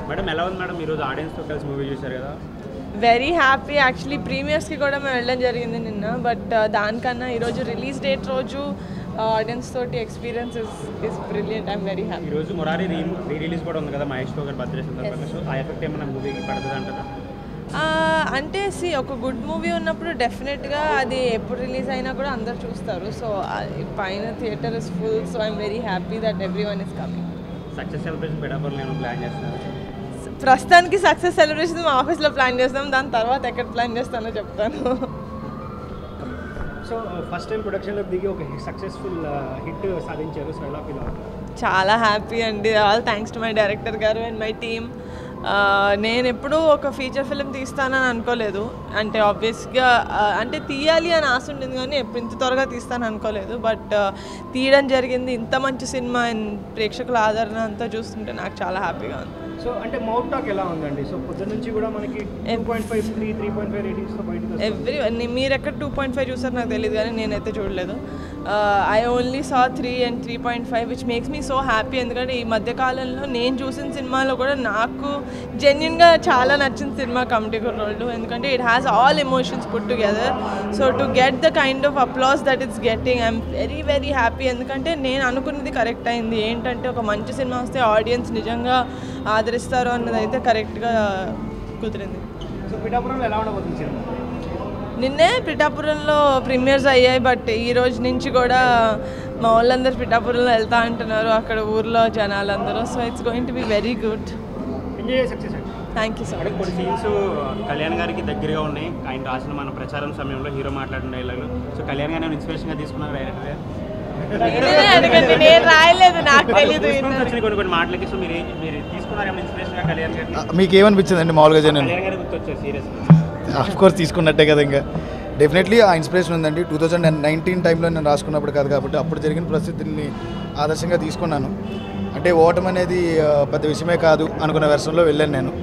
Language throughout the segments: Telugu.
మేడం ఎలా ఉంది మేడం ఈరోజు ఆడియన్స్తో కలిసి మూవీ చూశారు కదా? Very happy. యాక్చువల్లీ ప్రీమియర్స్కి కూడా మేము వెళ్ళడం జరిగింది నిన్న. బట్ దానికన్నా ఈరోజు రిలీజ్ డేట్ రోజు ఆడియన్స్ తోటి experience is brilliant. I'm very happy. ఈరోజు మురారి రీ రిలీజ్ కూడా ఉంది కదా మహేష్ బాబు గారి బర్త్డే సందర్భంగా. సో ఆ ఎఫెక్ట్ ఏమైనా మూవీకి పడుతుంది అంటారా? అంటే ఒక గుడ్ మూవీ ఉన్నప్పుడు డెఫినెట్గా అది ఎప్పుడు రిలీజ్ అయినా కూడా అందరు చూస్తారు. సో పైన theatre is full. So I'm very happy that every one is coming. Success celebration Pithapuram నేను ప్లాన్ చేస్తున్నాను. ప్రస్తుతానికి సక్సెస్ సెలబ్రేషన్ మా ఆఫీస్లో ప్లాన్ చేస్తాం. దాని తర్వాత ఎక్కడ ప్లాన్ చేస్తానో చెప్తాను. సో ఫస్ట్ టైం ప్రొడక్షన్లో దిగి ఒక సక్సెస్ఫుల్ హిట్ సాధించారు. సో ఎలా ఫీల్ అవుతుంది? చాలా హ్యాపీ అండి. All thanks to my director గారు అండ్ మై టీమ్. నేను ఎప్పుడూ ఒక ఫీచర్ ఫిల్మ్ తీస్తానని అనుకోలేదు. అంటే ఆబ్వియస్గా అంటే తీయాలి అని ఆశ ఉండింది కానీ ఎప్పుడు ఇంత త్వరగా తీస్తాను అనుకోలేదు. బట్ తీయడం జరిగింది. ఇంత మంచి సినిమా ప్రేక్షకుల ఆదరణ అంతా చూస్తుంటే నాకు చాలా హ్యాపీగా ఉంది. సో అంటే మౌత్ టాక్ ఎలా ఉందండి? సో పొద్దున్న నుంచి కూడా మనకి 2.5 3.5 రేటింగ్స్తో బయటకు మీరు ఎక్కడ 2.5 చూసారు నాకు తెలియదు కానీ నేనైతే చూడలేదు. I only saw 3 and 3.5 which makes me so happy. ఎందుకంటే ఈ మధ్యకాలంలో నేను చూసిన సినిమాలో కూడా నాకు జెన్యున్గా చాలా నచ్చిన సినిమా కమిటీ కుర్రోళ్ళు. ఎందుకంటే it has all emotions put together. So to get the kind of applause that it's getting I'm very very happy. ఎందుకంటే నేను అనుకున్నది కరెక్ట్ అయింది. ఏంటంటే ఒక మంచి సినిమా వస్తే ఆడియన్స్ నిజంగా ఆదరిస్తారు అన్నది అయితే కరెక్ట్గా కుదిరింది. సో పిఠాపురంలో ఎలా ఉండబోతుంది? నిన్నే పిఠాపురంలో ప్రీమియర్స్ అయ్యాయి. బట్ ఈ రోజు నుంచి కూడా మా వాళ్ళందరూ పిఠాపురంలో వెళ్తా అంటున్నారు. అక్కడ ఊర్లో జనాలందరూ. So it's going to be very good. Thank you so much. కొన్ని సీన్స్ కళ్యాణ్ గారికి దగ్గరగా ఉన్నాయి. ఆయన రాసిన మన ప్రచారం సమయంలో హీరో మాట్లాడిన డైలాగులు. సో కళ్యాణ్ గారిని ఇన్స్పిరేషన్గా తీసుకున్నారు డైరెక్టర్. అడగండి, నేను రాయలేదు, నాకు తెలియదు. కొన్ని మాటలకి సో మీరు తీసుకున్నారేమో ఇన్స్పిరేషన్గా కళ్యాణ్ గారిని? మీకు ఏమనిపించిందండి మామూలుగా? కళ్యాణ్ గారి గుర్తొచ్చారు సీరియస్గా. ఆఫ్ కోర్స్ తీసుకున్నట్టే కదా. ఇంకా డెఫినెట్లీ ఆ ఇన్స్పిరేషన్ ఉందండి. 2019 టైంలో నేను రాసుకున్నప్పుడు కాదు కాబట్టి అప్పుడు జరిగిన పరిస్థితుల్ని ఆదర్శంగా తీసుకున్నాను. అంటే ఓటమి అనేది పెద్ద విషయమే కాదు అనుకున్న వెర్షన్లో వెళ్ళాను నేను.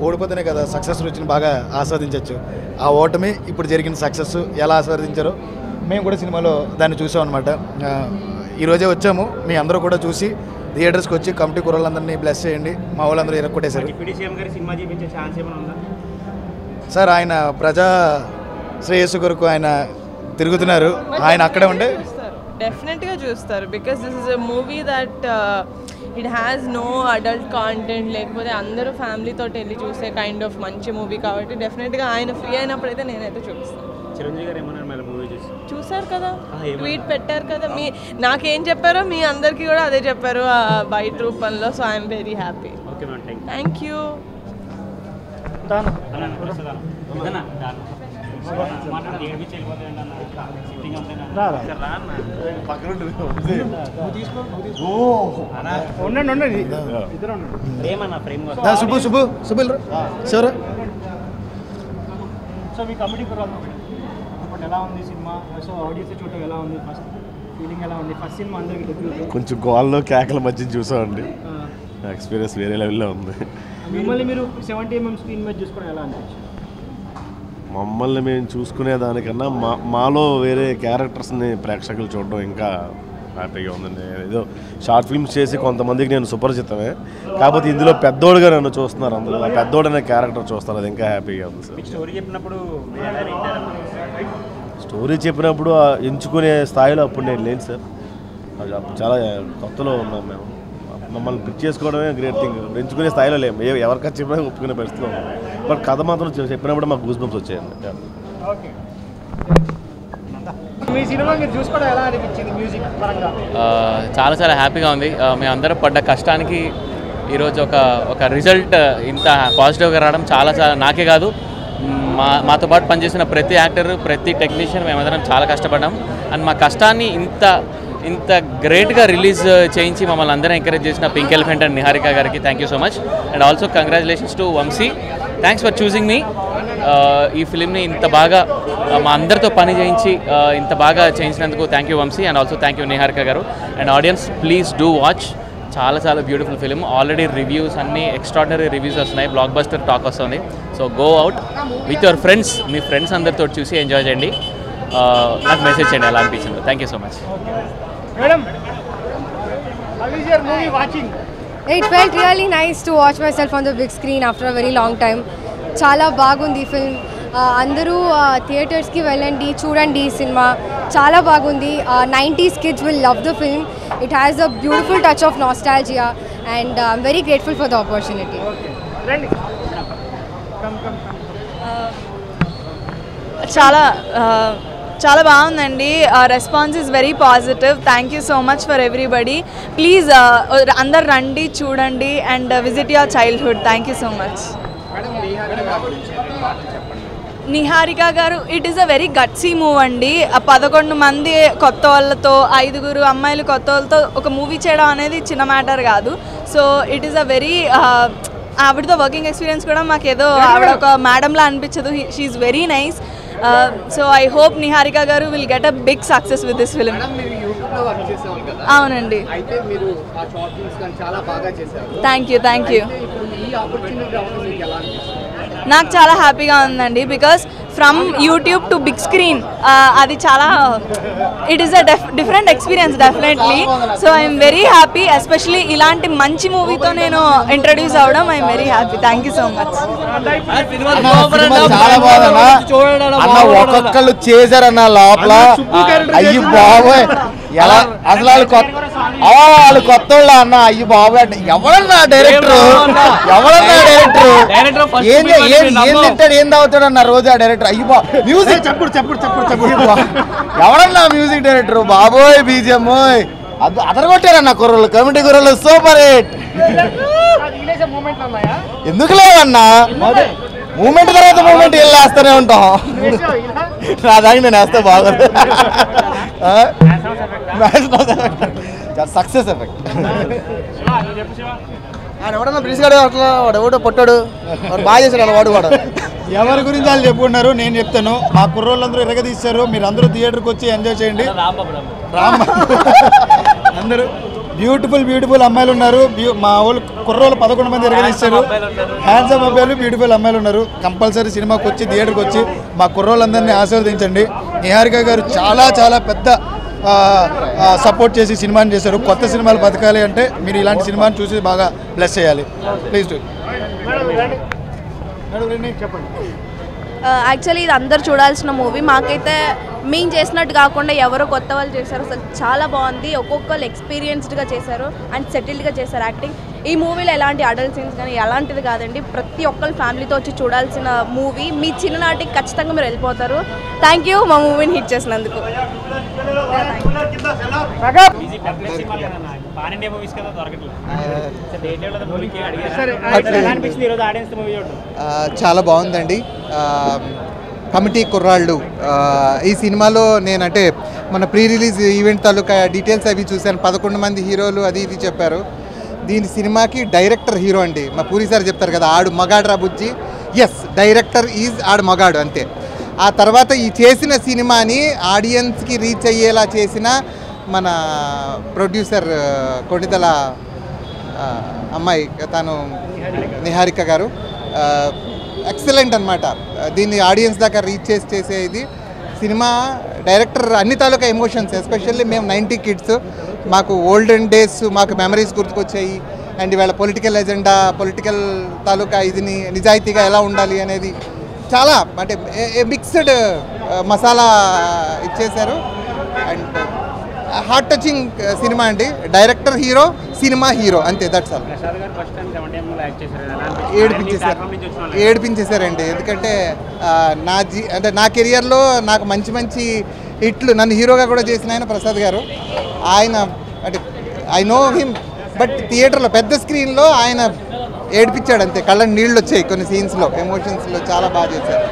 ఓడిపోతేనే కదా సక్సెస్ రుచిని బాగా ఆస్వాదించవచ్చు. ఆ ఓటమి ఇప్పుడు జరిగిన సక్సెస్ ఎలా ఆస్వాదించారో మేము కూడా సినిమాలో దాన్ని చూసాం అనమాట. ఈరోజే వచ్చాము. మీ అందరూ కూడా చూసి థియేటర్స్కి వచ్చి కమిటీ కుర్రలందరినీ బ్లెస్ చేయండి. మా వాళ్ళందరూ ఇరక్కొట్టేశారు. సార్ ఆయన ప్రజా శ్రేయస్సు కొరకు ఆయన తిరుగుతున్నారు. ఆయన అక్కడే ఉండే డెఫినెట్గా చూస్తారు. Because this is a movie that it has no adult content. లేకపోతే అందరూ ఫ్యామిలీతో వెళ్ళి చూసే కైండ్ ఆఫ్ మంచి మూవీ కాబట్టి డెఫినెట్గా ఆయన ఫ్రీ అయినప్పుడైతే నేనైతే చూపిస్తాను. చిరంజీవి గారు ఏమన్నారు మేడం మూవీ చూసి? చూసారు కదా, ట్వీట్ పెట్టారు కదా. నాకేం చెప్పారో మీ అందరికీ కూడా అదే చెప్పారు బయట రూపంలో. So I'm very happy. Okay madam, thank you. Shubhu Shubhu Shubhu sir. So me committee ఇప్పుడు ఎలా ఉంది సినిమా? సో ఆడియన్స్ చూడటం ఎలా ఉంది? ఫస్ట్ ఫీలింగ్ ఎలా ఉంది? ఫస్ట్ సినిమా అందరికి కొంచెం గోల్లో కేకల మధ్య చూసామండి. ఎక్స్పీరియన్స్ వేరే లెవెల్లో ఉంది. మిమ్మల్ని మీరు 70mm స్క్రీన్ మీద చూసుకోవడం ఎలా అనిపించింది? మమ్మల్ని మేము చూసుకునే దానికన్నా మాలో వేరే క్యారెక్టర్స్ని ప్రేక్షకులు చూడడం ఇంకా హ్యాపీగా ఉందండి. ఏదో షార్ట్ ఫిల్మ్స్ చేసి కొంతమందికి నేను సుపరిచితమే, కాకపోతే ఇందులో పెద్దోడుగా నన్ను చూస్తున్నారు. అందులో పెద్దోడు అనే క్యారెక్టర్ చూస్తారు. అది ఇంకా హ్యాపీగా ఉంది సార్. స్టోరీ చెప్పినప్పుడు ఎంచుకునే స్థాయిలో అప్పుడు నేను లేను సార్. అది అప్పుడు చాలా కొత్తలో ఉన్నాం మేము. మమ్మల్ని పిక్ చేసుకోవడమే గ్రేట్ థింగ్. ఎంచుకునే స్థాయిలో లేము. ఎవరికైనా చెప్పినా ఒప్పుకునే పరిస్థితిలో ఉన్నాం. బట్ కథ మాత్రం చెప్పినప్పుడు మాకు గూస్ బంప్స్ వచ్చాయండి. మీ సినిమా మీరు చూసుకోవడం ఎలా అనిపించింది మ్యూజిక్ పరంగా? చాలా చాలా హ్యాపీగా ఉంది. మేమందరం పడ్డ కష్టానికి ఈరోజు ఒక రిజల్ట్ ఇంత పాజిటివ్గా రావడం చాలా నాకే కాదు, మాతో పాటు పనిచేసిన ప్రతి యాక్టర్, ప్రతి టెక్నీషియన్ మేమందరం చాలా కష్టపడ్డాం. అండ్ మా కష్టాన్ని ఇంత గ్రేట్గా రిలీజ్ చేయించి మమ్మల్ని అందరూ ఎంకరేజ్ చేసిన పింక్ ఎలిఫెంట్ అండ్ నిహారిక గారికి thank you so much. And also congratulations to Vamshi. Thanks for choosing me. ఈ ఫిలింని ఇంత బాగా మా అందరితో పని చేయించి ఇంత బాగా చేయించినందుకు thank you Vamshi. And also thank you Niharika గారు. And audience please do watch. చాలా చాలా బ్యూటిఫుల్ ఫిలిం. ఆల్రెడీ రివ్యూస్ అన్నీ ఎక్స్ట్రాడినరీ రివ్యూస్ వస్తున్నాయి. బ్లాక్ బస్టర్ టాక్ వస్తుంది. So go out with your friends. మీ ఫ్రెండ్స్ అందరితో చూసి ఎంజాయ్ చేయండి. నాకు మెసేజ్ చేయండి ఎలా అనిపించిందో. Thank you so much. Madam, how is your movie watching? It felt really nice to watch myself on the big screen after a very long time. Chala bagundi film. Andaru theaters ki velandi chudandi cinema. Chala bagundi. 90s kids will love the film. It has a beautiful touch of nostalgia and I'm very grateful for the opportunity. చాలా బాగుందండి. Response is very positive. Thank you so much for everybody. Please అందరు రండి, చూడండి and visit your childhood. Thank you so much. Niharika గారు, it is a very gutsy move అండి. 11 మంది కొత్త వాళ్ళతో, 5 అమ్మాయిలు కొత్త వాళ్ళతో ఒక మూవీ చేయడం అనేది చిన్న మ్యాటర్ కాదు. So it is a very ఆవిడతో వర్కింగ్ ఎక్స్పీరియన్స్ కూడా మాకు ఏదో ఆవిడ ఒక మేడంలా అనిపించదు. She is very nice. So I hope Niharika గారు will get a big success with this film. అవునండి. Thank you. నాకు చాలా హ్యాపీగా ఉందండి. Because from YouTube to big screen అది చాలా it is a different experience definitely. So I'm very happy. Especially ఇలాంటి మంచి మూవీతో నేను ఇంట్రడ్యూస్ అవ్వడం I'm very happy. Thank you so much. చాలా బాగుందన్నా. ఒక్కొక్కళ్ళు చేశారన్న లోపల. అయ్యి బాబోయ్, ఎలా అసలు వాళ్ళు కొత్త వాళ్ళు అన్న. అయ్యి బాబు అంటే ఎవరన్నా డైరెక్టర్ ఏం తింటాడు, ఏం తాగుతాడు అన్న రోజు ఆ డైరెక్టర్. అయ్యి బా మ్యూజిక్ ఎవరన్నా మ్యూజిక్ డైరెక్టర్ బాబోయ్. బీజిఎం అదరగొట్టారన్న కుర్రలు, కమిటీ కుర్రలు సూపర్ హిట్. ఎందుకు లేవన్నా, మూమెంట్ తర్వాత మూమెంట్ వెళ్ళి వేస్తూనే ఉంటాం. నా దానికి నేను వేస్తే బాగోదు. Success effect. ఆయన ఎవడన్నా బ్రిస్గాడు అట్లా వాడు ఎవడో పొట్టాడు, వాడు బాగా చేశాడు. వాడు ఎవరి గురించి వాళ్ళు చెప్పుకున్నారు, నేను చెప్తాను. మా కుర్రోళ్ళందరూ ఎరగదీశారు. మీరు అందరూ థియేటర్కి వచ్చి ఎంజాయ్ చేయండి. అందరూ బ్యూటిఫుల్ అమ్మాయిలు ఉన్నారు. మా వాళ్ళు కుర్రోళ్ళు 11 మంది ఎరగదీశారు. హ్యాండ్సమ్ అబ్బాయిలు, బ్యూటిఫుల్ అమ్మాయిలు ఉన్నారు. కంపల్సరీ సినిమాకి వచ్చి థియేటర్కి వచ్చి మా కుర్రోళ్ళందరినీ ఆశీర్వదించండి. నిహారిక గారు చాలా పెద్ద సపోర్ట్ చేసి సినిమాని చేశారు. కొత్త సినిమాలు బతకాలి అంటే మీరు ఇలాంటి సినిమాని చూసి బాగా బ్లెస్ చేయాలి. Please do. చెప్పండి. యాక్చువల్లీ ఇది అందరు చూడాల్సిన మూవీ. మాకైతే మేము చేసినట్టు కాకుండా ఎవరో కొత్త వాళ్ళు చేశారు. అసలు చాలా బాగుంది. ఒక్కొక్కరు ఎక్స్పీరియన్స్డ్గా చేశారు అండ్ సెటిల్డ్గా చేశారు యాక్టింగ్. ఈ మూవీలో ఎలాంటి అడల్ట్ సీన్స్ కానీ ఎలాంటిది కాదండి. ప్రతి ఒక్కరు ఫ్యామిలీతో వచ్చి చూడాల్సిన మూవీ. మీ చిన్ననాటికి ఖచ్చితంగా మీరు వెళ్ళిపోతారు. థ్యాంక్ యూ మా మూవీని హిట్ చేసినందుకు. చాలా బాగుందండి. కమిటీ కుర్రాళ్ళు ఈ సినిమాలో నేనంటే మన ప్రీ రిలీజ్ ఈవెంట్ తాలూకా డీటెయిల్స్ అవి చూశాను. 11 మంది హీరోలు అది ఇది చెప్పారు. దీని సినిమాకి డైరెక్టర్ హీరో అండి. మా పూరి సార్ చెప్తారు కదా, ఆడు మగాడు రా బుజ్జి. ఎస్, డైరెక్టర్ ఈజ్ ఆడు మగాడు అంతే. ఆ తర్వాత ఈ చేసిన సినిమాని ఆడియన్స్కి రీచ్ అయ్యేలా చేసిన మన ప్రొడ్యూసర్ కొణిదల అమ్మాయి, తను నిహారిక గారు ఎక్సలెంట్ అనమాట. దీన్ని ఆడియన్స్ దాకా రీచ్ చేసేది సినిమా. డైరెక్టర్ అన్ని తాలూకా ఎమోషన్స్, ఎస్పెషల్లీ మేము 90 కిడ్స్, మాకు ఓల్డెన్ డేస్, మాకు మెమరీస్ గుర్తుకొచ్చాయి. అండ్ ఇవాళ పొలిటికల్ ఎజెండా, పొలిటికల్ తాలూకా ఇదిని నిజాయితీగా ఎలా ఉండాలి అనేది చాలా అంటే మిక్స్డ్ మసాలా ఇచ్చేశారు. అండ్ హార్ట్ టచింగ్ సినిమా అండి. డైరెక్టర్ హీరో, సినిమా హీరో అంతే, దట్స్ ఆల్. ఏడిపించేశారండి. ఎందుకంటే అంటే నా కెరియర్లో నాకు మంచి హిట్లు నన్ను హీరోగా కూడా చేసిన ఆయన ప్రసాద్ గారు. ఆయన అంటే ఐ నో హిమ్, బట్ థియేటర్లో పెద్ద స్క్రీన్లో ఆయన ఏడిపించాడు అంతే. కళ్ళ నీళ్ళు వచ్చాయి కొన్ని సీన్స్లో, ఎమోషన్స్లో చాలా బాగా చేశారు.